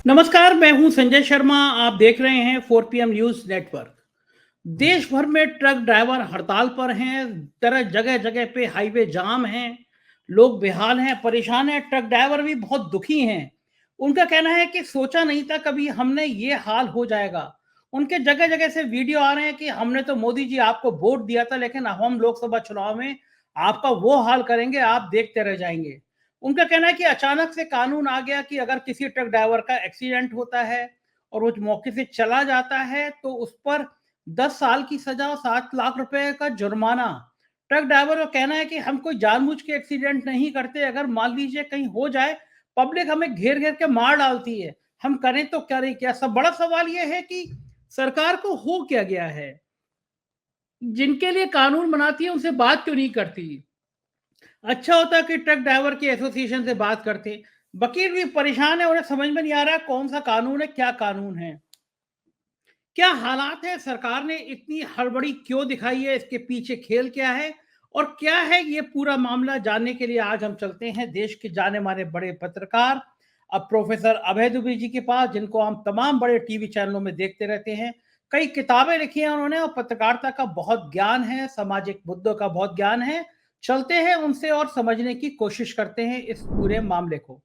नमस्कार, मैं हूं संजय शर्मा। आप देख रहे हैं 4 PM न्यूज नेटवर्क। देश भर में ट्रक ड्राइवर हड़ताल पर हैं। तरह जगह जगह पे हाईवे जाम हैं। लोग बेहाल हैं, परेशान हैं। ट्रक ड्राइवर भी बहुत दुखी हैं। उनका कहना है कि सोचा नहीं था कभी हमने ये हाल हो जाएगा। उनके जगह जगह से वीडियो आ रहे हैं कि हमने तो मोदी जी आपको वोट दिया था, लेकिन अब हम लोकसभा चुनाव में आपका वो हाल करेंगे, आप देखते रह जाएंगे। उनका कहना है कि अचानक से कानून आ गया कि अगर किसी ट्रक ड्राइवर का एक्सीडेंट होता है और वो मौके से चला जाता है तो उस पर 10 साल की सजा और 7 लाख रुपए का जुर्माना। ट्रक ड्राइवर का कहना है कि हम कोई जानबूझ के एक्सीडेंट नहीं करते। अगर मान लीजिए कहीं हो जाए, पब्लिक हमें घेर घेर के मार डालती है, हम करें तो करें क्या। सब बड़ा सवाल यह है कि सरकार को हो क्या गया है, जिनके लिए कानून बनाती है उनसे बात क्यों नहीं करती। अच्छा होता कि ट्रक ड्राइवर की एसोसिएशन से बात करते। वकील भी परेशान है, उन्हें समझ में नहीं आ रहा कौन सा कानून है, क्या कानून है, क्या हालात है, सरकार ने इतनी हड़बड़ी क्यों दिखाई है, इसके पीछे खेल क्या है और क्या है ये पूरा मामला। जानने के लिए आज हम चलते हैं देश के जाने माने बड़े पत्रकार अब प्रोफेसर अभय दुबे जी के पास, जिनको हम तमाम बड़े टीवी चैनलों में देखते रहते हैं। कई किताबें लिखी हैं उन्होंने और पत्रकारिता का बहुत ज्ञान है, सामाजिक मुद्दों का बहुत ज्ञान है। चलते हैं उनसे और समझने की कोशिश करते हैं इस पूरे मामले को।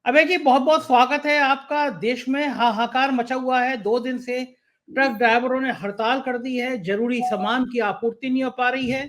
अभय जी, बहुत बहुत स्वागत है आपका। देश में हाहाकार मचा हुआ है, 2 दिन से ट्रक ड्राइवरों ने हड़ताल कर दी है, जरूरी सामान की आपूर्ति नहीं हो पा रही है।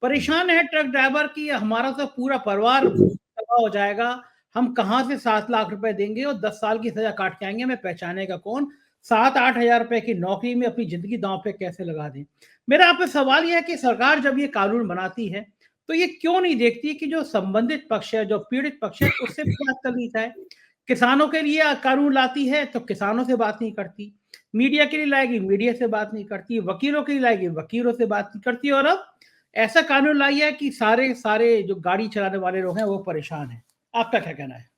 परेशान है ट्रक ड्राइवर की, हमारा तो पूरा परिवार तबाह हो जाएगा। हम कहाँ से 7 लाख रुपए देंगे और 10 साल की सजा काट के आएंगे, हमें पहचानेगा कौन। 7-8 हजार रुपए की नौकरी में अपनी जिंदगी दांव पे कैसे लगा दें। मेरा आप पे सवाल यह है कि सरकार जब ये कानून बनाती है तो ये क्यों नहीं देखती कि जो संबंधित पक्ष है, जो पीड़ित पक्ष है, उससे भी बात करनी चाहिए। किसानों के लिए कानून लाती है तो किसानों से बात नहीं करती, मीडिया के लिए लाएगी, मीडिया से बात नहीं करती, वकीलों के लिए लाएगी, वकीलों से बात नहीं करती, और अब ऐसा कानून लाई है कि सारे सारे जो गाड़ी चलाने वाले लोग हैं वो परेशान हैं। आपका क्या कहना है?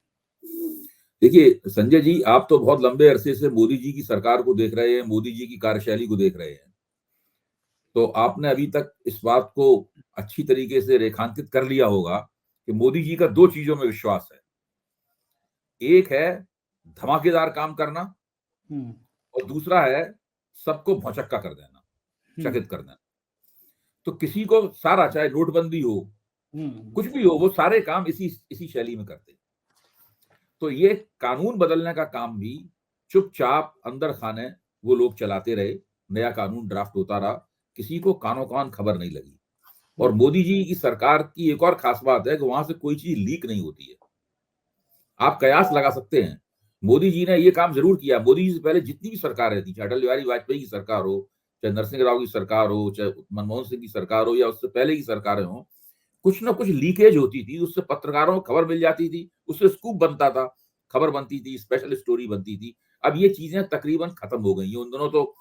देखिए संजय जी, आप तो बहुत लंबे अरसे से मोदी जी की सरकार को देख रहे हैं, मोदी जी की कार्यशैली को देख रहे हैं। तो आपने अभी तक इस बात को अच्छी तरीके से रेखांकित कर लिया होगा कि मोदी जी का दो चीजों में विश्वास है। एक है धमाकेदार काम करना हम्म। और दूसरा है सबको भौचक्का कर देना, हम्म। चकित कर देना। तो किसी को सारा, चाहे नोटबंदी हो, हम्म। कुछ भी हो, वो सारे काम इसी इसी शैली में करते हैं। तो ये कानून बदलने का काम भी चुपचाप अंदर खाने वो लोग चलाते रहे। नया कानून ड्राफ्ट होता रहा, किसी को कानो कान खबर नहीं लगी। और मोदी जी की सरकार की एक और खास बात है कि वहां से कोई चीज लीक नहीं होती है। आप कयास लगा सकते हैं, मोदी जी ने ये काम जरूर किया। मोदी जी से पहले जितनी भी सरकारें थी, चाहे अटल बिहारी वाजपेयी की सरकार हो, चाहे नरसिंह राव की सरकार हो, चाहे मनमोहन सिंह की सरकार हो, या उससे पहले की सरकारें हो, कुछ ना कुछ लीकेज होती थी, उससे पत्रकारों को खबर मिल जाती थी, उससे स्कूप बनता था, खबर बनती थी, स्पेशल स्टोरी बनती थी। अब ये चीजें तकरीबन खत्म हो गई हैं। उन दोनों तो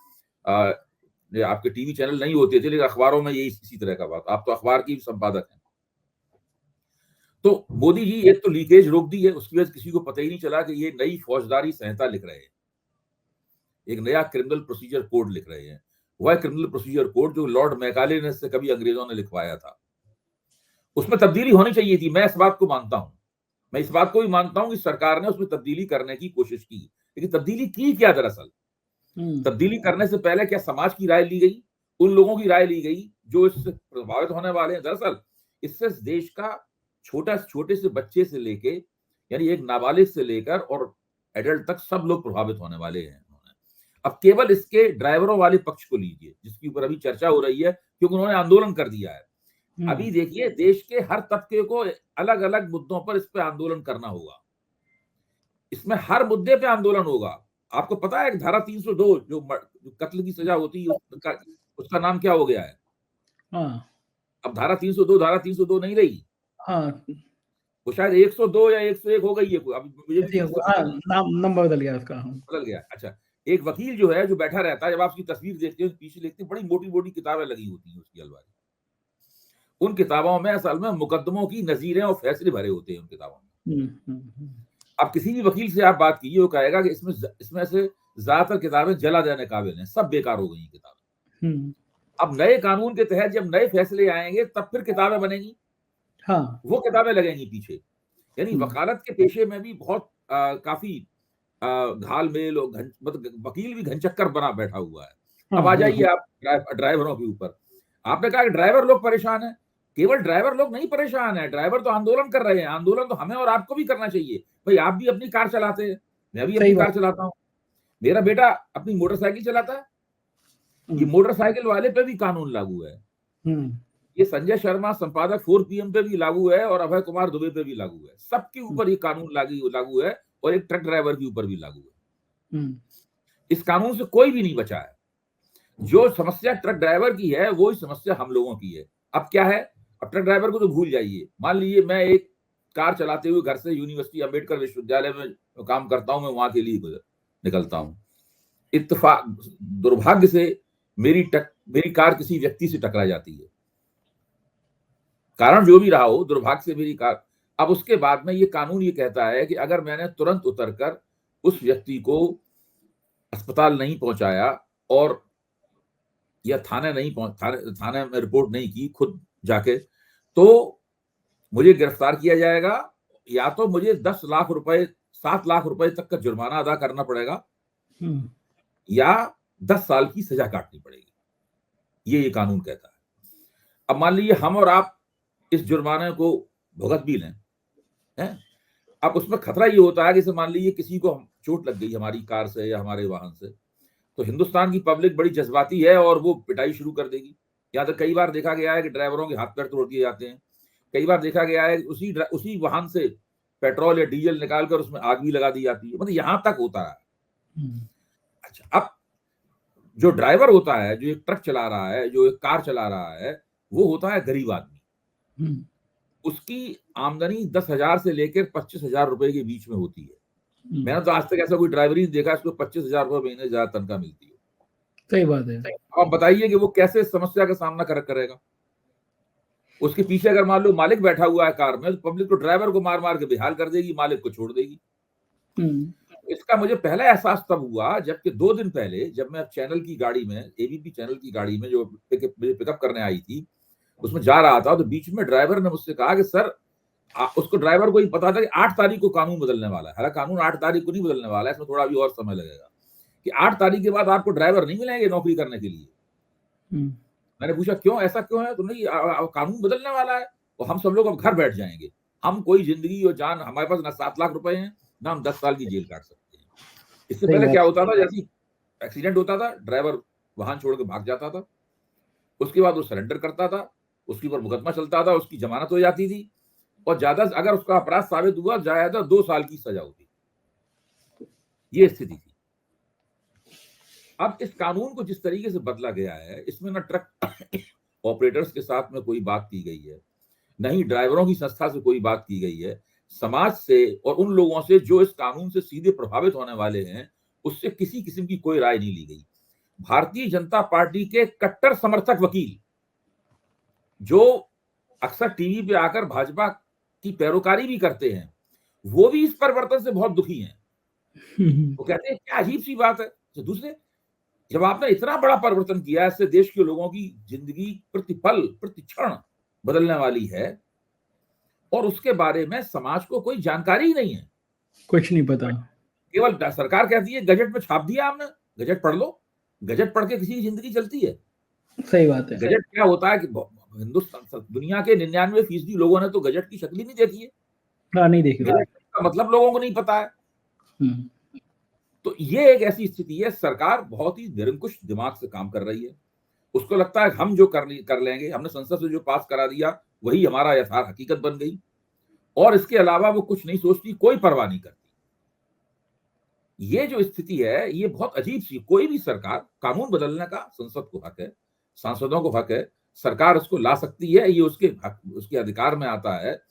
आपके टीवी चैनल नहीं होते थे, लेकिन अखबारों में ये इसी तरह का बात। आप तो अखबार की संपादक हैं। तो मोदी जी एक तो लीकेज रोक दी है, उसकी वजह से किसी को पता ही नहीं चला कि ये नई फौजदारी संहिता लिख रहे हैं, एक नया क्रिमिनल प्रोसीजर कोड लिख रहे हैं। वह क्रिमिनल प्रोसीजर कोड जो लॉर्ड मैकाले ने से कभी अंग्रेजों ने लिखवाया था, उसमें तब्दीली होनी चाहिए थी। मैं इस बात को मानता हूं, मैं इस बात को भी मानता हूं कि सरकार ने उसमें तब्दीली करने की कोशिश की, लेकिन तब्दीली की क्या? दरअसल तब्दीली करने से पहले क्या समाज की राय ली गई, उन लोगों की राय ली गई जो इससे प्रभावित होने वाले हैं? दरअसल इससे देश का छोटे से बच्चे से लेके, यानी एक नाबालिग से लेकर और एडल्ट तक सब लोग प्रभावित होने वाले हैं। अब केवल इसके ड्राइवरों वाले पक्ष को लीजिए, जिसकी ऊपर अभी चर्चा हो रही है, क्योंकि उन्होंने आंदोलन कर दिया है। अभी देखिए, देश के हर तबके को अलग अलग मुद्दों पर इस पे आंदोलन करना होगा। इसमें हर मुद्दे पे आंदोलन होगा। आपको पता है कि धारा 302 जो कत्ल की सजा होती है, उसका नाम क्या हो गया है? हाँ। अब धारा 302 नहीं रही। हाँ। वो शायद 102 या 101 हो गई है। अब मुझे भी ठीक से हाँ, पता नहीं, नंबर बदल गया उसका। हाँ। बदल गया। अच्छा, एक वकील जो है, जो बैठा रहता है, जब आप उसकी तस्वीर देखते हो, पीछे लिखते हैं, बड़ी मोटी मोटी किताबें लगी होती हैं उसकी अलमारी। उन किताबों में असल में मुकदमों की नजीरें और फैसले भरे होते हैं उन किताबों में। अब किसी भी वकील से आप बात कीजिए, वो कहेगा कि इसमें से ज्यादातर किताबें जला देने काबिल हैं, सब बेकार हो गई किताबें। अब नए कानून के तहत जब नए फैसले आएंगे तब फिर किताबें बनेंगी, हाँ। वो किताबें लगेंगी पीछे। यानी वकालत के पेशे में भी बहुत काफी घाल मेल और मतलब वकील भी घनचक्कर बना बैठा हुआ है। हाँ, अब आ हाँ, जाइए हाँ। आप ड्राइवरों के ऊपर। आपने कहा कि ड्राइवर लोग परेशान हैं। केवल ड्राइवर लोग नहीं परेशान है, ड्राइवर तो आंदोलन कर रहे हैं। आंदोलन तो हमें और आपको भी करना चाहिए। भाई आप भी अपनी कार चलाते हैं, मैं भी सही अपनी बात। कार चलाता हूँ, मेरा बेटा अपनी मोटरसाइकिल चलाता है। ये हुँ, मोटरसाइकिल वाले पे भी कानून लागू है। हुँ, ये संजय शर्मा संपादक 4 पीएम पे भी लागू है और अभय कुमार दुबे पे भी लागू है। सबके हुँ, ऊपर ये कानून लागू है और एक ट्रक ड्राइवर के ऊपर भी लागू है। हुँ, इस कानून से कोई भी नहीं बचा है। जो समस्या ट्रक ड्राइवर की है वही समस्या हम लोगों की है। अब क्या है, अब ट्रक ड्राइवर को तो भूल जाइए। मान लीजिए मैं एक कार चलाते हुए घर से यूनिवर्सिटी अंबेडकर विश्वविद्यालय में काम करता हूं, मैं वहां के लिए निकलता हूं। इत्तेफाक दुर्भाग्य से मेरी कार किसी व्यक्ति से टकरा जाती है, कारण जो भी रहा हो, दुर्भाग्य से मेरी कार। अब उसके बाद में ये कानून ये कहता है कि अगर मैंने तुरंत उतरकर उस व्यक्ति को अस्पताल नहीं पहुंचाया और या थाने में रिपोर्ट नहीं की खुद जाके, तो मुझे गिरफ्तार किया जाएगा, या तो मुझे 10 लाख रुपए 7 लाख रुपए तक का जुर्माना अदा करना पड़ेगा, हुँ, या 10 साल की सजा काटनी पड़ेगी। ये कानून कहता है। अब मान लीजिए हम और आप इस जुर्माने को भुगत भी लें, हैं? अब उसमें खतरा ये होता है कि जैसे मान लीजिए किसी को चोट लग गई हमारी कार से या हमारे वाहन से, तो हिंदुस्तान की पब्लिक बड़ी जज्बाती है और वो पिटाई शुरू कर देगी। यहाँ तक कई बार देखा गया है कि ड्राइवरों के हाथ पैर तोड़ दिए जाते हैं। कई बार देखा गया है उसी वाहन से पेट्रोल या डीजल निकालकर उसमें आग भी लगा दी जाती है। मतलब यहां तक होता है। हुँ, अच्छा, अब जो ड्राइवर होता है, जो एक ट्रक चला रहा है, जो एक कार चला रहा है, वो होता है गरीब आदमी। हुँ, उसकी आमदनी 10,000 से लेकर 25,000 रुपए के बीच में होती है। हुँ, मैंने तो आज तक ऐसा कोई ड्राइवर ही नहीं देखा इसको 25,000 रुपए महीने ज्यादा तनख्वाह मिलती है। सही बात है। अब बताइए कि वो कैसे इस समस्या का सामना करेगा। उसके पीछे अगर मान लो मालिक बैठा हुआ है कार में, तो पब्लिक तो ड्राइवर को मार मार के बेहाल कर देगी, मालिक को छोड़ देगी। हुँ, इसका मुझे पहला एहसास तब हुआ जबकि 2 दिन पहले जब मैं चैनल की गाड़ी में, एबीपी चैनल की गाड़ी में जो मुझे पिकअप करने आई थी, उसमें जा रहा था, तो बीच में ड्राइवर ने मुझसे कहा कि सर, उसको ड्राइवर को ही पता था कि 8 तारीख को कानून बदलने वाला है। हालांकि कानून 8 तारीख को नहीं बदलने वाला है, इसमें थोड़ा अभी और समय लगेगा, कि 8 तारीख के बाद आपको ड्राइवर नहीं मिलेंगे नौकरी करने के लिए। हुँ, मैंने पूछा क्यों, ऐसा क्यों है? तो नहीं, कानून बदलने वाला है और हम सब लोग अब घर बैठ जाएंगे। हम कोई जिंदगी और जान, हमारे पास ना 7 लाख रुपए हैं, ना हम 10 साल की जेल काट सकते हैं। इससे सही पहले बात। क्या होता था, जैसे एक्सीडेंट होता था, ड्राइवर वाहन छोड़ के भाग जाता था, उसके बाद वो सरेंडर करता था, उसके ऊपर मुकदमा चलता था, उसकी जमानत हो जाती थी, और ज्यादा अगर उसका अपराध साबित हुआ ज्यादा 2 साल की सजा होती। ये स्थिति थी। अब इस कानून को जिस तरीके से बदला गया है, इसमें ना ट्रक ऑपरेटर्स के साथ में कोई बात की गई है, नहीं ड्राइवरों की संस्था से कोई बात की गई है, समाज से और उन लोगों से जो इस कानून से सीधे प्रभावित होने वाले हैं, उससे किसी किस्म की कोई राय नहीं ली गई। भारतीय जनता पार्टी के कट्टर समर्थक वकील, जो अक्सर टीवी पे आकर भाजपा की पैरोकारी भी करते हैं, वो भी इस परिवर्तन से बहुत दुखी हैं। वो कहते हैं क्या अजीब सी बात है। तो दूसरे, जब आपने इतना बड़ा परिवर्तन किया, इससे देश के लोगों की जिंदगी प्रतिपल प्रतिक्षण बदलने वाली है, और उसके बारे में समाज को कोई जानकारी ही नहीं है। कुछ नहीं पता। केवल सरकार कहती है गजट में छाप दिया आपने, गजट पढ़ लो। गजट पढ़ के किसी की जिंदगी चलती है? सही बात है। गजट क्या होता है कि हिंदुस्तान दुनिया के 99% लोगों ने तो गजट की शक्ल ही नहीं देखी है। हाँ, नहीं देखी। गजट का मतलब लोगों को नहीं पता है। हुँ, तो ये एक ऐसी स्थिति है, सरकार बहुत ही निरंकुश दिमाग से काम कर रही है। उसको लगता है हम जो कर लेंगे, हमने संसद से जो पास करा दिया वही हमारा यथार्थ हकीकत बन गई, और इसके अलावा वो कुछ नहीं सोचती, कोई परवाह नहीं करती। ये जो स्थिति है ये बहुत अजीब सी। कोई भी सरकार, कानून बदलने का संसद को हक है, सांसदों को हक है, सरकार उसको ला सकती है, ये उसके अधिकार में आता है,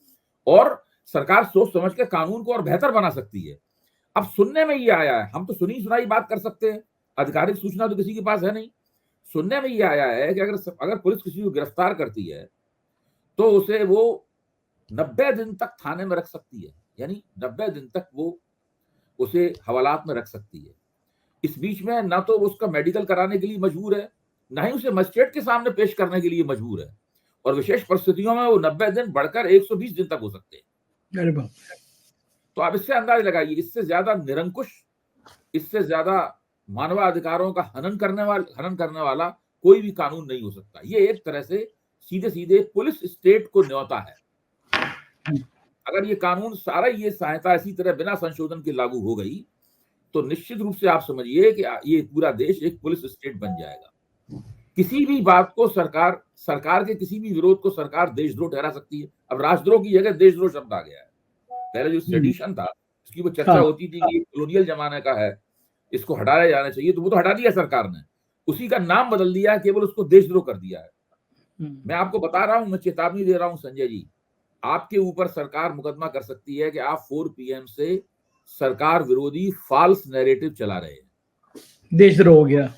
और सरकार सोच समझ के कानून को और बेहतर बना सकती है। अब सुनने में ये आया है, हम तो सुनी सुनाई बात कर सकते हैं, आधिकारिक सूचना तो किसी के पास है नहीं। सुनने में ये आया है कि अगर पुलिस किसी को गिरफ्तार करती है तो उसे वो 90 दिन तक थाने में रख सकती है, यानी 90 दिन तक वो उसे हवालात में रख सकती है। इस बीच में ना तो उसका मेडिकल कराने के लिए मजबूर है, ना ही उसे मजिस्ट्रेट के सामने पेश करने के लिए मजबूर है, और विशेष परिस्थितियों में वो 90 दिन बढ़कर 120 दिन तक हो सकते हैं। अरे बाप! तो आप इससे अंदाज लगाइए, इससे ज्यादा निरंकुश इससे ज्यादा मानवाधिकारों का हनन करने वाला कोई भी कानून नहीं हो सकता। ये एक तरह से सीधे सीधे पुलिस स्टेट को न्योता है। अगर ये कानून सारा ये सहायता इसी तरह बिना संशोधन के लागू हो गई तो निश्चित रूप से आप समझिए कि ये पूरा देश एक पुलिस स्टेट बन जाएगा। किसी भी बात को सरकार के किसी भी विरोध को सरकार देशद्रोह ठहरा सकती है। अब राष्ट्रद्रोह की जगह देशद्रोह शब्द आ गया है। पहले जो सेडिशन था उसकी वो चर्चा होती थी कि कॉलोनियल जमाने का है, इसको हटाया जाना चाहिए, तो वो तो हटा दिया सरकार ने, उसी का नाम बदल दिया, केवल उसको देशद्रोह कर दिया है। मैं आपको बता रहा हूं, मैं चेतावनी दे रहा हूं संजय जी, आपके ऊपर सरकार मुकदमा कर सकती है कि आप 4 PM से सरकार विरोधी फॉल्स नैरेटिव चला रहे हैं। देशद्रोह हो गया।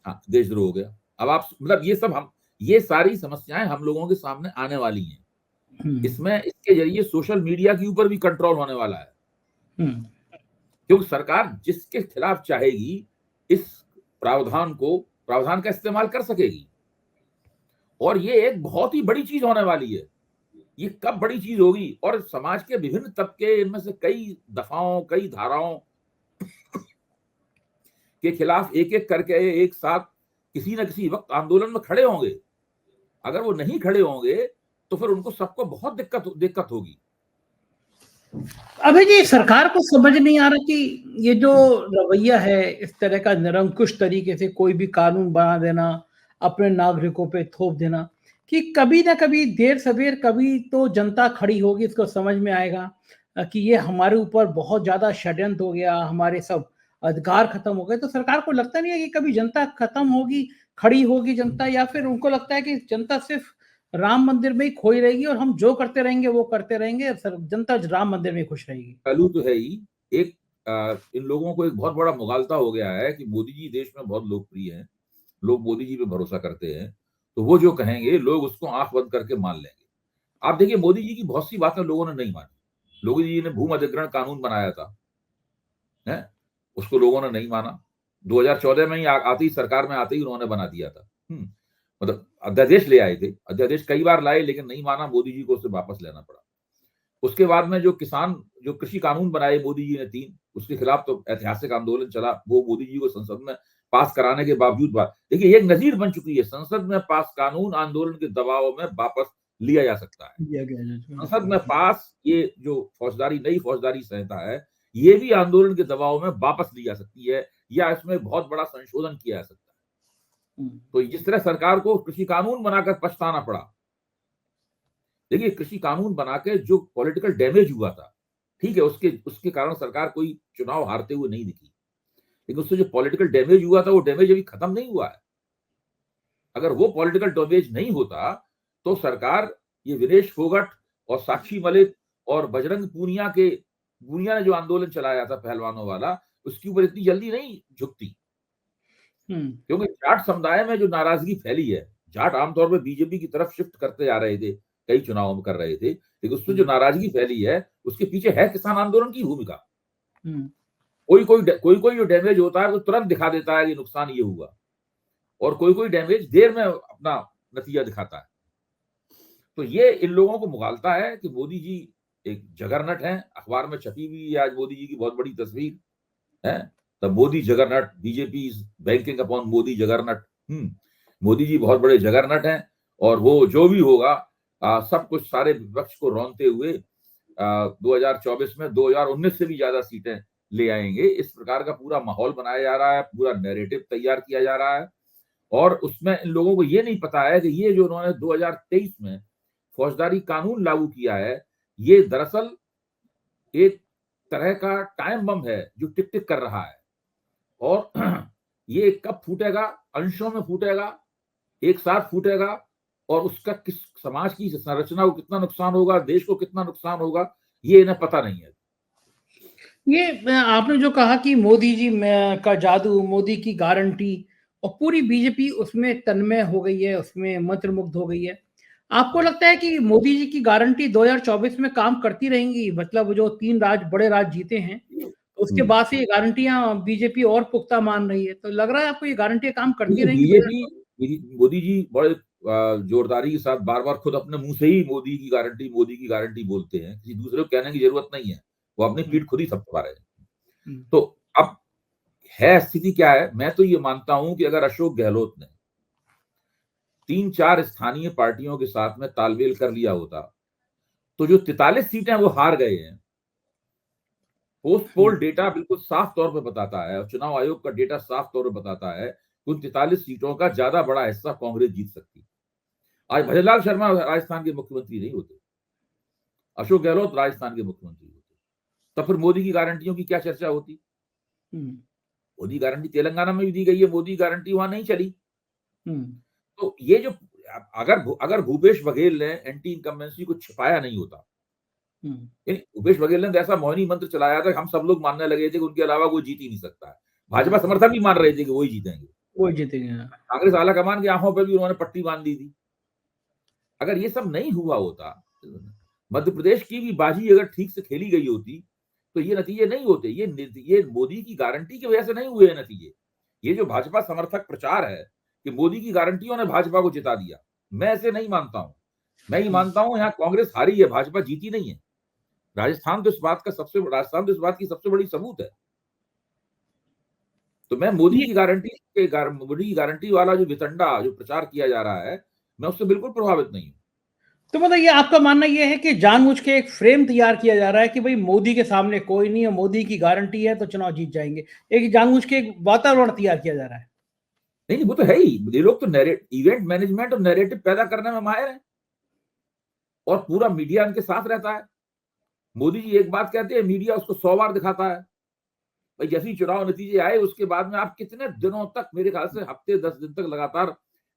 हाँ, देशद्रोह हो गया। अब आप मतलब ये सारी समस्याएं हम लोगों के सामने आने वाली हैं। इसमें इसके जरिए सोशल मीडिया के ऊपर भी कंट्रोल होने वाला है, क्योंकि सरकार जिसके खिलाफ चाहेगी इस प्रावधान का इस्तेमाल कर सकेगी। और ये एक बहुत ही बड़ी चीज होने वाली है। ये कब बड़ी चीज होगी, और समाज के विभिन्न तबके इनमें से कई दफाओं, कई धाराओं के खिलाफ एक एक करके एक साथ किसी न किसी वक्त आंदोलन में खड़े होंगे। अगर वो नहीं खड़े होंगे तो फिर उनको सबको बहुत दिक्कत होगी। अभी जी सरकार को समझ नहीं आ रहा कि ये जो रवैया है, इस तरह का निरंकुश तरीके से कोई भी कानून बना देना, अपने नागरिकों पे थोप देना, कि कभी ना कभी देर सवेर कभी तो जनता खड़ी होगी, इसको समझ में आएगा कि ये हमारे ऊपर बहुत ज्यादा षड्यंत्र हो गया, हमारे सब अधिकार खत्म हो गए। तो सरकार को लगता नहीं है कि कभी जनता खत्म होगी, खड़ी होगी जनता, या फिर उनको लगता है कि जनता सिर्फ राम मंदिर में ही खोई रहेगी और हम जो करते रहेंगे वो करते रहेंगे, जनता राम मंदिर में खुश रहेगी। पहलू तो है ही एक, इन लोगों को एक बहुत बड़ा मुगालता हो गया है कि मोदी जी देश में बहुत लोकप्रिय हैं, लोग मोदी जी पे भरोसा करते हैं, तो वो जो कहेंगे लोग उसको आंख बंद करके मान लेंगे। आप देखिए, मोदी जी की बहुत सी बातें लोगों ने नहीं मानी। मोदी जी ने भूमि अधिग्रहण कानून बनाया था, है, उसको लोगों ने नहीं माना। 2014 में ही आते ही सरकार में आते ही उन्होंने बना दिया था। मतलब अध्यादेश ले आए थे, अध्यादेश कई बार लाए लेकिन नहीं माना, मोदी जी को उसे वापस लेना पड़ा। उसके बाद में जो कृषि कानून बनाए मोदी जी ने 3, उसके खिलाफ तो ऐतिहासिक आंदोलन चला, वो मोदी जी को संसद में पास कराने के बावजूद देखिए एक नजीर बन चुकी है, संसद में पास कानून आंदोलन के दबाव में वापस लिया जा सकता है। संसद में पास ये जो नई फौजदारी संहिता है, ये भी आंदोलन के दबाव में वापस ली जा सकती है, या इसमें बहुत बड़ा संशोधन किया जा सकता है। तो जिस तरह सरकार को कृषि कानून बनाकर पछताना पड़ा, देखिए कृषि कानून बना के जो पॉलिटिकल डैमेज हुआ था, ठीक है, उसके कारण सरकार कोई चुनाव हारते हुए नहीं दिखी, लेकिन उससे जो पॉलिटिकल डैमेज हुआ था वो डैमेज अभी खत्म नहीं हुआ है। अगर वो पॉलिटिकल डैमेज नहीं होता तो सरकार ये विनेश फोगट और साक्षी मलिक और बजरंग पूनिया ने जो आंदोलन चलाया था पहलवानों वाला, उसके ऊपर इतनी जल्दी नहीं झुकती। क्योंकि जाट समुदाय में जो नाराजगी फैली है, जाट आमतौर पर बीजेपी की तरफ शिफ्ट करते जा रहे थे, कई चुनाव में कर रहे थे, लेकिन उसमें जो नाराजगी फैली है उसके पीछे है किसान आंदोलन की भूमिका। कोई जो डैमेज होता है तो तुरंत दिखा देता है कि नुकसान ये हुआ, और कोई डैमेज देर में अपना नतीजा दिखाता है। तो ये इन लोगों को मुगालता है कि मोदी जी एक जगरनट है। अखबार में छपी हुई आज मोदी जी की बहुत बड़ी तस्वीर है, the Modi juggernaut, BJP is banking upon Modi juggernaut. Modi ji बहुत बड़े जगरनट हैं, और वो जो भी होगा सब कुछ सारे विपक्ष को रौंदते हुए 2024 में 2019 से भी ज्यादा सीटें ले आएंगे। इस प्रकार का पूरा माहौल बनाया जा रहा है, पूरा नैरेटिव तैयार किया जा रहा है, और उसमें इन लोगों को ये नहीं पता है कि ये जो उन्होंने 2023 में फौजदारी कानून लागू किया है, ये दरअसल एक तरह का टाइम बम है जो टिक टिक कर रहा है, और ये कब फूटेगा, अंशों में फूटेगा, एक साथ फूटेगा, और उसका किस समाज की संरचना को कितना नुकसान होगा, देश को कितना नुकसान होगा, ये इन्हें पता नहीं है। ये आपने जो कहा कि मोदी जी का जादू, मोदी की गारंटी, और पूरी बीजेपी उसमें तन्मय हो गई है, उसमें मंत्रमुग्ध हो गई है। आपको लगता है कि मोदी जी की गारंटी 2024 में काम करती रहेंगी? मतलब जो 3 बड़े राज्य जीते हैं, उसके बाद से ये गारंटियां बीजेपी और पुख्ता मान रही है, तो लग रहा है आपको ये गारंटियां काम करती रहेंगी? मोदी जी बड़े जोरदारी के साथ बार बार खुद अपने मुंह से ही मोदी की गारंटी बोलते हैं, किसी दूसरे को कहने की जरूरत नहीं है, वो अपनी पीठ खुद ही थपथपा रहे हैं। तो अब है स्थिति क्या है, मैं तो ये मानता हूं कि अगर अशोक गहलोत ने 3-4 स्थानीय पार्टियों के साथ में तालमेल कर लिया होता, तो जो 43 सीटें वो हार गए हैं, पोस्ट पोल डेटा बिल्कुल साफ तौर पे बताता है और चुनाव आयोग का डेटा साफ तौर पे बताता है कि उन 43 सीटों का ज्यादा बड़ा हिस्सा कांग्रेस जीत सकती। आज भजनलाल शर्मा राजस्थान के मुख्यमंत्री नहीं होते, अशोक गहलोत राजस्थान के मुख्यमंत्री होते, तब फिर मोदी की गारंटियों की क्या चर्चा होती। मोदी गारंटी तेलंगाना में भी दी गई है, मोदी गारंटी वहां नहीं चली। तो ये जो अगर भूपेश बघेल ने एंटी इनकम्बेंसी को छिपाया नहीं होता, भूपेश बघेल ने ऐसा मोहिनी मंत्र चलाया था, हम सब लोग मानने लगे थे कि उनके अलावा कोई जीत ही नहीं सकता है। भाजपा समर्थक भी मान रहे थे कि वही जीतेंगे, वही जीतेंगे। कांग्रेस आला कमान की आंखों पर भी उन्होंने पट्टी बांध दी थी। अगर ये सब नहीं हुआ होता, मध्य प्रदेश की भी बाजी अगर ठीक से खेली गई होती, तो ये नतीजे नहीं होते। ये मोदी की गारंटी की वजह से नहीं हुए नतीजे। ये जो भाजपा समर्थक प्रचार है कि मोदी की गारंटियों ने भाजपा को जिता दिया, मैं ऐसे नहीं मानता हूं। मैं ये मानता हूं यहाँ कांग्रेस हारी है, भाजपा जीती नहीं है। राजस्थान तो इस बात की सबसे बड़ी सबूत है। तो मैं मोदी की गारंटी वाला जो वितंडा जो प्रचार किया जा रहा है, मैं उससे बिल्कुल प्रभावित नहीं हूं। तो मतलब ये आपका मानना ये है कि जानबूझ के एक फ्रेम तैयार किया जा रहा है कि भाई मोदी के सामने कोई नहीं है, मोदी की गारंटी है तो चुनाव जीत जाएंगे। एक जानबूझ के एक वातावरण तैयार किया जा रहा है। नहीं, वो तो है ही। ये लोग तो इवेंट मैनेजमेंट और नैरेटिव पैदा करने में माहिर हैं और पूरा मीडिया उनके साथ रहता है। मोदी जी एक बात कहते हैं, मीडिया उसको 100 बार दिखाता है। भाई जैसे ही चुनाव नतीजे आए उसके बाद में आप कितने दिनों तक, मेरे ख्याल से हफ्ते 10 दिन तक लगातार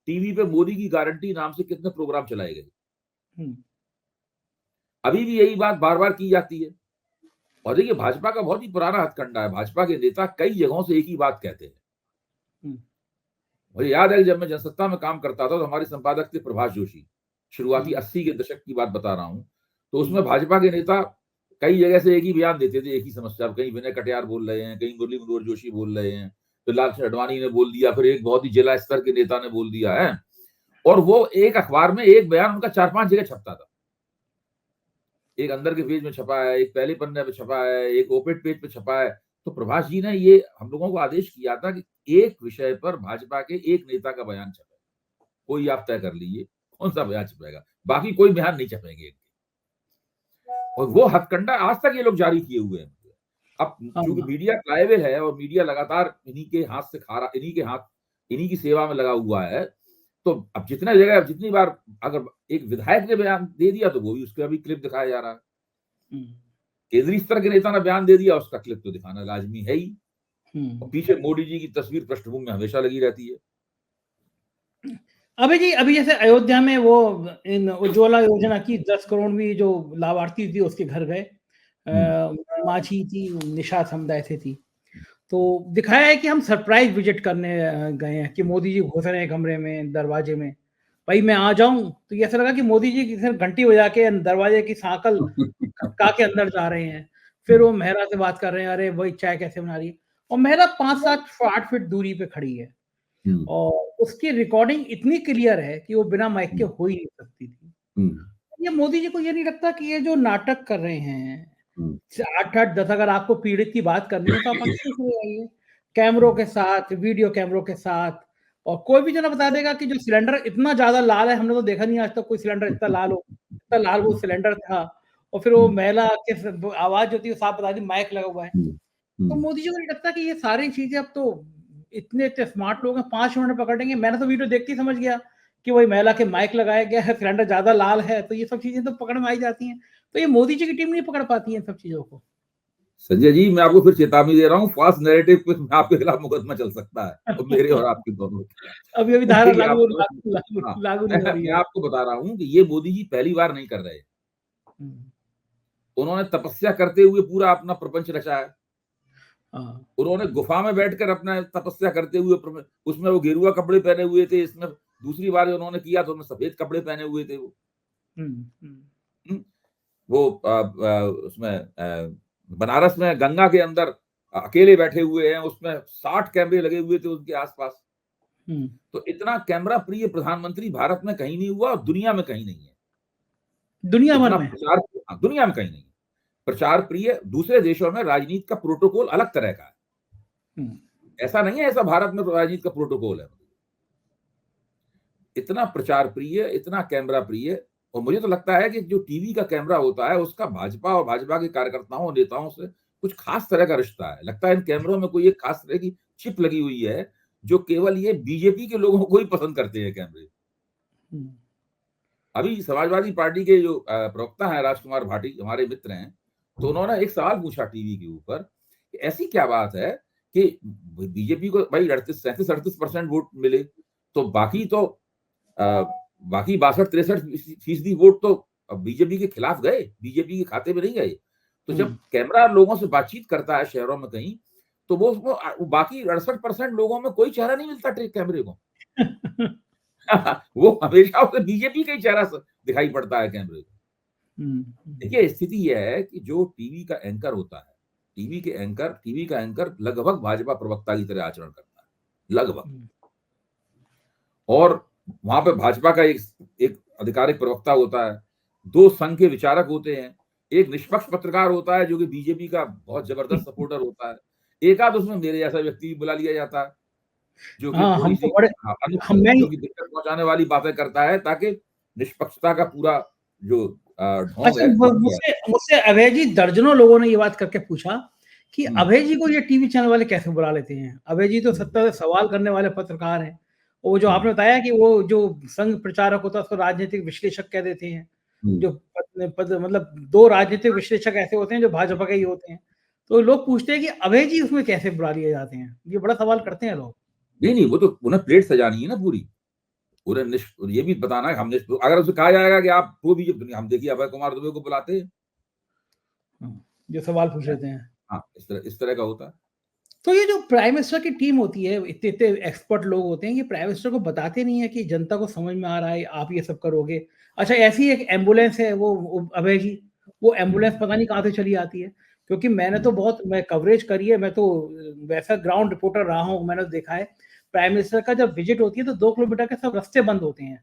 टीवी पे मोदी की गारंटी नाम से कितने प्रोग्राम चलाए गए। अभी भी यही बात बार बार की जाती है। और देखिए भाजपा का बहुत ही पुराना हथकंडा है, भाजपा के नेता कई जगहों से एक ही बात कहते हैं। मुझे याद है जब मैं जनसत्ता में काम करता था तो हमारे संपादक थे प्रभाष जोशी, शुरुआती 80 के दशक की बात बता रहा हूं। तो उसमें भाजपा के नेता कई जगह से एक ही बयान देते थे, एक ही समस्या। कहीं विनय कटियार बोल रहे हैं, कहीं मुरली मनोहर जोशी बोल रहे हैं, फिर लालकृष्ण आडवाणी ने बोल दिया, फिर एक बहुत ही जिला स्तर के नेता ने बोल दिया है। और वो एक अखबार में एक बयान उनका 4-5 जगह छपता था। एक अंदर के पेज में छपा है, एक पहले पन्ने पे छपा है, एक ओपेट पेज पे छपा है। तो प्रभाष जी ने ये हम लोगों को आदेश किया था कि एक विषय पर भाजपा के एक नेता का बयान छपे, कोई आप तय कर लीजिए कौन सा बयान छपेगा, बाकी कोई बयान नहीं छपेंगे। और वो हथकंडा आज तक ये लोग जारी किए हुए हैं। अब चूंकि मीडिया ट्राइबल है और मीडिया लगातार इन्हीं के हाथ से खा रहा, इन्हीं की सेवा में लगा हुआ है, तो अब जितने जगह जितनी बार अगर एक विधायक ने बयान दे दिया तो वो भी उसका भी क्लिप दिखाया जा रहा है। केंद्रीय स्तर के नेता ने बयान दे दिया, उसका क्लिप तो दिखाना लाजमी है ही। और पीछे मोदी जी की तस्वीर पृष्ठभूमि में हमेशा लगी रहती है। अभी जी, अभी जैसे अयोध्या में वो इन उज्ज्वला योजना की 10 करोड़ भी जो लाभार्थी थी उसके घर गए, माझी थी, निषाद समुदाय से थी, तो दिखाया है कि हम सरप्राइज विजिट करने गए हैं कि मोदी जी घुस रहे हैं कमरे में, दरवाजे में। भाई मैं आ जाऊं तो ऐसा लगा कि मोदी जी किसी घंटी बजा के दरवाजे की सांकल खटका के अंदर जा रहे हैं। फिर वो मेहरा से बात कर रहे हैं, अरे वही चाय कैसे बना रही है, और मेहरा 5-7-8 फीट दूरी पे खड़ी है और उसकी रिकॉर्डिंग इतनी क्लियर है कि वो बिना माइक के हो ही नहीं सकती थी। ये मोदी जी को ये नहीं लगता कि ये जो नाटक कर रहे हैं 8-8-10, अगर आपको पीड़ित की बात करनी है तो आप अंदर से आइए कैमरों के साथ, वीडियो कैमरों के साथ, और कोई भी जना बता देगा कि जो सिलेंडर इतना ज्यादा लाल है, हमने तो देखा नहीं आज तक कोई सिलेंडर इतना लाल वो सिलेंडर था। और फिर वो महिला के आवाज होती है साफ बता दी माइक लगा हुआ है। तो मोदी जी को नहीं लगता कि ये सारी चीजें अब तो इतने स्मार्ट लोग हैं, 5 मिनट में पकड़ेंगे। मैंने तो वीडियो देखते ही समझ गया कि वही महिला के माइक लगाया गया है, सिलेंडर ज्यादा लाल है, तो ये सब चीजें तो पकड़ में आई जाती हैं। तो ये मोदी जी की टीम नहीं पकड़ पाती है इन सब चीजों को। संजय जी, मैं आपको फिर चेतावनी दे रहा हूँ, फास्ट नैरेटिव पे आपके खिलाफ मुकदमा चल सकता है, तो मेरे और आपके दोनों। अभी धारा लागू नहीं हो रही मैं है। आपको बता रहा हूँ कि ये मोदी जी पहली बार नहीं कर रहे। उन्होंने तपस्या करते हुए पूरा अपना प्रपंच रचा है। उन्होंने गुफा में बैठकर अपना तपस्या करते हुए, उसमें वो गेरुआ कपड़े पहने हुए थे, इसमें दूसरी बार उन्होंने किया तो उन्होंने सफेद कपड़े पहने हुए थे। वो उसमें बनारस में गंगा के अंदर अकेले बैठे हुए हैं, उसमें 60 कैमरे लगे हुए थे उनके आसपास। तो इतना कैमरा प्रिय प्रधानमंत्री भारत में कहीं नहीं हुआ और दुनिया में कहीं नहीं है। दुनिया भर में दुनिया में कहीं नहीं है। प्रचार प्रिय दूसरे देशों में राजनीति का प्रोटोकॉल अलग तरह का है। ऐसा नहीं है, ऐसा भारत में राजनीति का प्रोटोकॉल है। इतना प्रचार प्रिय, इतना कैमरा प्रिय। और मुझे तो लगता है कि जो टीवी का कैमरा होता है उसका भाजपा और भाजपा के कार्यकर्ताओं और नेताओं से कुछ खास तरह का रिश्ता है। लगता है इन कैमरों में कोई एक खास तरह की चिप लगी हुई है जो केवल ये बीजेपी के लोगों को ही पसंद करते हैं कैमरे। अभी समाजवादी पार्टी के जो प्रवक्ता हैं राजकुमार भाटी, हमारे मित्र हैं, तो उन्होंने एक सवाल पूछा टीवी के ऊपर कि ऐसी क्या बात है कि बीजेपी को भाई 37-38% वोट मिले, तो बाकी 62-63% वोट तो बीजेपी के खिलाफ गए, बीजेपी के खाते में नहीं गए। तो जब कैमरा लोगों से बातचीत करता है शहरों में कहीं, तो वो बाकी 68% लोगों में कोई चेहरा नहीं मिलता कैमरे को। वो हमेशा उसे बीजेपी का ही चेहरा दिखाई पड़ता है कैमरे को। देखिए, स्थिति यह है कि जो टीवी का एंकर होता है, टीवी का एंकर लगभग भाजपा प्रवक्ता की तरह आचरण करता है, लगभग। और वहां पे भाजपा का एक आधिकारिक प्रवक्ता होता है, 2 संघ के विचारक होते हैं, एक निष्पक्ष पत्रकार होता है जो कि बीजेपी का बहुत जबरदस्त सपोर्टर होता है, एक आध उसमें मेरे जैसा व्यक्ति भी बुला लिया जाता है जो कि थोड़ी सी जो कि दिक्कत पहुंचाने वाली बातें करता है, ताकि निष्पक्षता का पूरा जो ढोंग है। मुझसे अभय जी, दर्जनों लोगों ने ये बात करके पूछा कि अभय जी को ये टीवी चैनल वाले कैसे बुला लेते हैं। अभय जी तो सत्ता से सवाल करने वाले पत्रकार हैं। वो जो आपने बताया कि वो जो संघ प्रचारक होता है उसको राजनीतिक विश्लेषक कह देते हैं। जो मतलब 2 राजनीतिक विश्लेषक ऐसे होते हैं जो भाजपा के ही होते हैं। तो लोग पूछते हैं कि अभय जी उसमें कैसे बुला लिए जाते हैं। ये बड़ा सवाल करते हैं लोग। नहीं, वो तो उन्हें प्लेट सजानी है ना पूरी। उन्हें ये भी बताना है, हमने अगर उसे कहा जाएगा कि आप वो भी, हम देखिए अभय कुमार दुबे को बुलाते हैं, जो सवाल पूछ लेते हैं। हाँ, इस तरह का होता है। तो ये जो प्राइम मिनिस्टर की टीम होती है, इतने एक्सपर्ट लोग होते हैं, ये प्राइम मिनिस्टर को बताते नहीं है कि जनता को समझ में आ रहा है आप ये सब करोगे। अच्छा, ऐसी एक एम्बुलेंस है वो अभय जी, वो एम्बुलेंस पता नहीं कहाँ से चली आती है, क्योंकि मैं कवरेज करी है, मैं तो वैसा ग्राउंड रिपोर्टर रहा हूँ, मैंने देखा है प्राइम मिनिस्टर का जब विजिट होती है तो 2 किलोमीटर के सब रास्ते बंद होते हैं,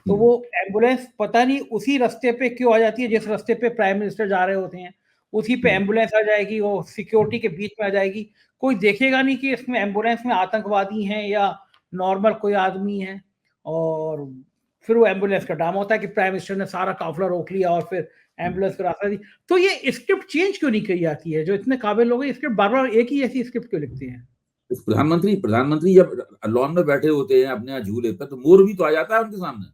तो वो एम्बुलेंस पता नहीं उसी रास्ते पे क्यों आ जाती है जिस रास्ते पे प्राइम मिनिस्टर जा रहे होते हैं, उसी पे एम्बुलेंस आ जाएगी, वो सिक्योरिटी के बीच में आ जाएगी। कोई देखेगा नहीं कि इसमें एम्बुलेंस में आतंकवादी हैं या नॉर्मल कोई आदमी है। और फिर वो एम्बुलेंस का ड्रामा होता है कि प्राइम मिनिस्टर ने सारा काफिला रोक लिया और फिर एम्बुलेंस को रास्ता दी। तो ये स्क्रिप्ट चेंज क्यों नहीं करी जाती है? जो इतने काबिल लोग हैं, स्क्रिप्ट बार बार एक ही ऐसी स्क्रिप्ट क्यों लिखते हैं? प्रधानमंत्री जब लॉन में बैठे होते हैं अपने झूले पर, तो मोर भी तो आ जाता है उनके सामने।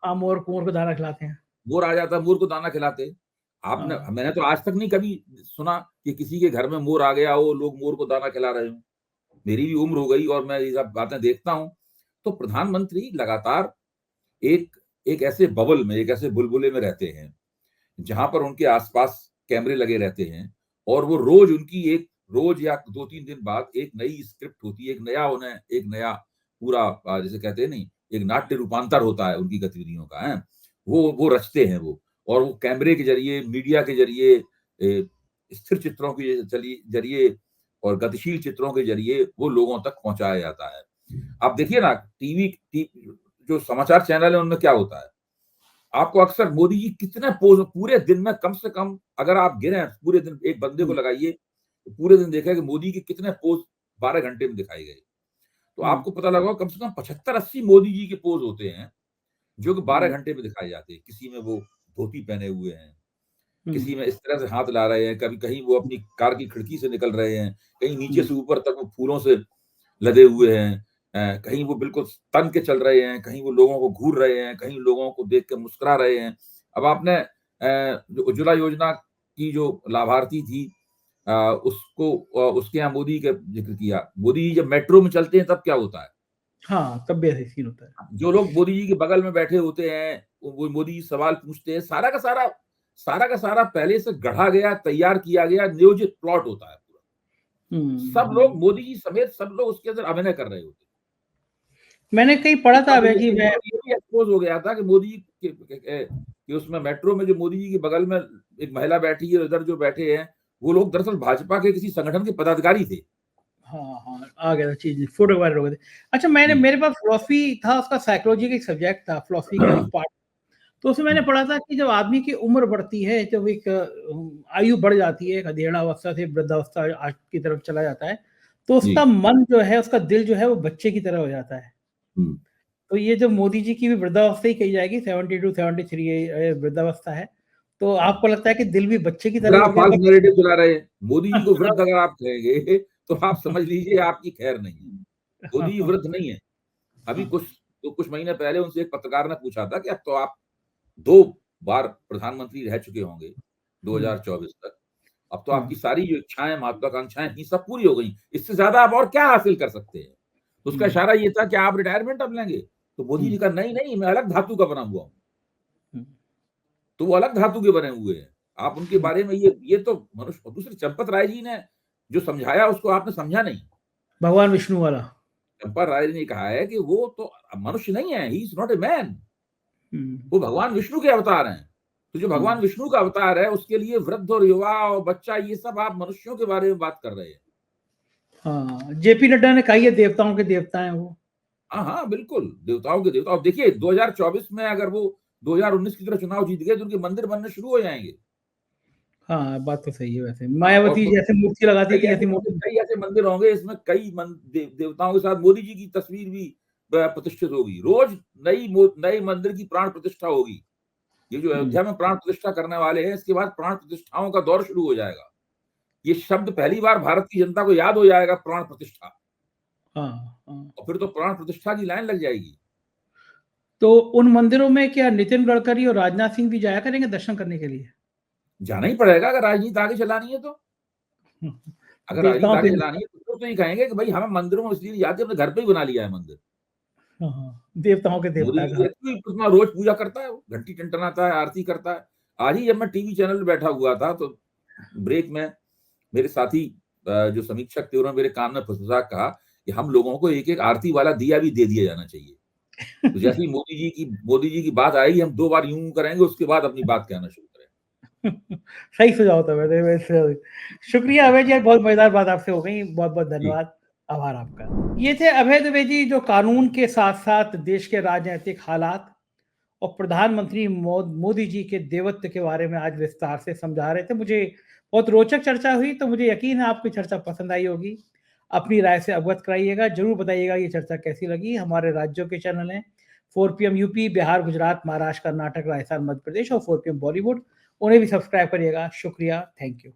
हाँ, मोर को दाना खिलाते हैं। मोर आ जाता है, मोर को दाना खिलाते। मैंने तो आज तक नहीं कभी सुना कि किसी के घर में मोर आ गया हो, लोग मोर को दाना खिला रहे हो। मेरी भी उम्र हो गई और मैं ये सब बातें देखता हूँ। तो प्रधानमंत्री लगातार एक ऐसे बबल में, एक ऐसे बुलबुले में रहते हैं जहां पर उनके आसपास कैमरे लगे रहते हैं, और वो रोज या 2-3 दिन बाद एक नई स्क्रिप्ट होती है, एक नया पूरा, जैसे कहते हैं नहीं, एक नाट्य रूपांतर होता है उनकी गतिविधियों का है, वो रचते हैं वो। और वो कैमरे के जरिए, मीडिया के जरिए, स्थिर चित्रों के जरिए और गतिशील चित्रों के जरिए वो लोगों तक पहुंचाया जाता है। आप देखिए ना, टीवी जो समाचार चैनल है उनमें क्या होता है, आपको अक्सर मोदी जी कितने पोज पूरे दिन में, कम से कम अगर आप गिने पूरे दिन एक बंदे को लगाइए तो पूरे दिन देखा कि मोदी के कितने पोज 12 घंटे में दिखाए गए। तो आपको पता लगा कम से कम 75-80 मोदी जी के पोज होते हैं जो कि 12 घंटे में दिखाए जाते हैं। किसी में वो धोती पहने हुए हैं, किसी में इस तरह से हाथ ला रहे हैं, कभी कहीं वो अपनी कार की खिड़की से निकल रहे हैं, कहीं नीचे से ऊपर तक वो फूलों से लदे हुए हैं, कहीं वो बिल्कुल तन के चल रहे हैं, कहीं वो लोगों को घूर रहे हैं, कहीं लोगों को देख के मुस्कुरा रहे हैं। अब आपने जो उज्ज्वला योजना की जो लाभार्थी थी, उसके यहाँ मोदी का जिक्र किया। मोदी जी जब मेट्रो में चलते हैं तब क्या होता है? हाँ, तब भी ऐसे सीन होता है। जो लोग मोदी जी के बगल में बैठे होते हैं वो मोदी जी सवाल पूछते हैं, सारा का सारा पहले से गढ़ा गया, तैयार किया गया, नियोजित प्लॉट होता है पूरा। सब लोग, मोदी जी समेत सब लोग उसके अंदर अभिनय कर रहे होते हैं। मैंने कहीं पढ़ा था अभय जी, मैं एक्सपोज हो गया था कि मोदी के उसमें मेट्रो में जो मोदी जी के बगल में एक महिला बैठी है, इधर जो बैठे हैं वो लोग दरअसल भाजपा के किसी संगठन के पदाधिकारी थे। हाँ, आ गया था चीज, फोटो वायरल हो गए थे। अच्छा, मेरे पास फिलॉसफी था, उसका साइकोलॉजी का एक सब्जेक्ट था, फिलॉसफी का एक पार्ट। तो उसमें मैंने पढ़ा था कि जब आदमी की उम्र बढ़ती है, जब एक आयु बढ़ जाती है, एक अधेड़ा अवस्था से वृद्धावस्था की तरफ चला जाता है, तो जी। उसका मन जो है, उसका दिल जो है वो बच्चे की तरह हो जाता है। हुँ। तो ये जो मोदी जी की भी वृद्धावस्था ही कही जाएगी, 72-73 वृद्धावस्था है। तो हुँ। आपको लगता है कि दिल भी बच्चे की फिर तरह आप हो गया फ़ाल्स बच नैरेटिव चला रहे हैं। मोदी जी को वृद्ध अगर आप कहेंगे तो आप समझ लीजिए आपकी खैर नहीं है। मोदी जी वृद्ध नहीं है। अभी हाँ। कुछ महीने पहले उनसे एक पत्रकार ने पूछा था कि अब तो आप 2 बार प्रधानमंत्री रह चुके होंगे हुँ, 2024 तक। अब तो आपकी हाँ, सारी जो इच्छाएँ, महत्वाकांक्षाएँ थी सब पूरी हो गई। इससे ज़्यादा आप और क्या हासिल कर सकते हैं? तो उसका हुँ, इशारा ये था कि आप रिटायरमेंट अब लेंगे? तो मोदी हुँ, जी कहा नहीं, नहीं मैं अलग धातु का बना हुआ हूँ। हुँ, तो वो अलग धातु के बने हुए हैं। आप उनके हुँ। बारे में ये तो मनुष्य और दूसरे चंपत राय जी ने जो समझाया उसको आपने समझा नहीं। भगवान विष्णु वाला। चंपत राय ने कहा है कि वो तो मनुष्य नहीं है, he is not a man. हुँ, वो भगवान विष्णु के अवतार हैं। तो जो हुँ। भगवान विष्णु का अवतार है उसके लिए वृद्ध और युवा और बच्चा ये सब आप मनुष्यों के बारे में बात कर रहे हैं। हाँ, जेपी नड्डा ने कहा ये देवताओं के देवता हैं वो। हाँ, हाँ, बिल्कुल, देवताओं के देवता। और देखिए 2024 में अगर वो 2019 की तरह चुनाव जीत गए तो उनके मंदिर बनने शुरू हो जाएँगे। हाँ, बात तो सही है वैसे। हाँ, और मायावती जैसे मूर्ति लगाती थी, ऐसी मूर्ति। कई ऐसे मंदिर होंगे इसमें कई देवताओं के साथ मोदी जी की तस्वीर भी प्रतिष्ठित होगी। रोज नई मंदिर की प्राण प्रतिष्ठा होगी। ये जो हुँ, अयोध्या में प्राण प्रतिष्ठा करने वाले हैं, इसके बाद प्राण प्रतिष्ठाओं का दौर शुरू हो जाएगा। ये शब्द पहली बार भारत की जनता को याद हो जाएगा, प्राण प्रतिष्ठा। हाँ, हाँ। और फिर तो प्राण प्रतिष्ठा की लाइन लग जाएगी। तो उन मंदिरों में क्या नितिन गडकरी और राजनाथ सिंह भी जाया करेंगे दर्शन करने के लिए? जाना ही पड़ेगा अगर राजनीति आगे चलानी है तो। अगर राजनीति देवताओं आगे से चलानी है तो ये कहेंगे कि भाई हमें मंदिरों में इसलिए जाते हमने घर पे ही बना लिया है मंदिर। हाँ, हाँ, देवताओं के मोदी देवता जी कहा। देखते ही उसमें रोज पूजा करता है वो, घंटी टनटनाता है, आरती करता है। आज ही जब मैं टीवी चैनल पे बैठा हुआ था तो ब्रेक में मेरे साथी जो समीक्षक थे उन्होंने मेरे कान में फुसफुसा के कहा कि हम लोगों को एक-एक आरती वाला दिया भी दे दिया जाना चाहिए। तो जैसे ही मोदी जी की बात आएगी हम 2 बार यूँ करेंगे उसके बाद अपनी बात कहना शुरू करेंगे। सही सुझाव था वैसे वैसे। शुक्रिया अभय जी, बहुत मज़ेदार बात आपसे हो गई। बहुत-बहुत जी, धन्यवाद। आभार आपका। ये थे अभय द्विवेदी जो कानून के साथ-साथ देश के राजनीतिक हालात और प्रधानमंत्री मोदी जी के देवत्व के बारे में आज विस्तार से समझा रहे थे। मुझे बहुत रोचक चर्चा हुई, तो मुझे यकीन है आपको चर्चा पसंद आई होगी। अपनी राय से अवगत कराइएगा, ज़रूर बताइएगा ये चर्चा कैसी लगी। हमारे राज्यों के चैनल हैं 4 पीएम यूपी, बिहार, गुजरात, महाराष्ट्र, कर्नाटक, राजस्थान, मध्य प्रदेश और 4 पीएम बॉलीवुड। उन्हें भी सब्सक्राइब करिएगा। शुक्रिया, थैंक यू।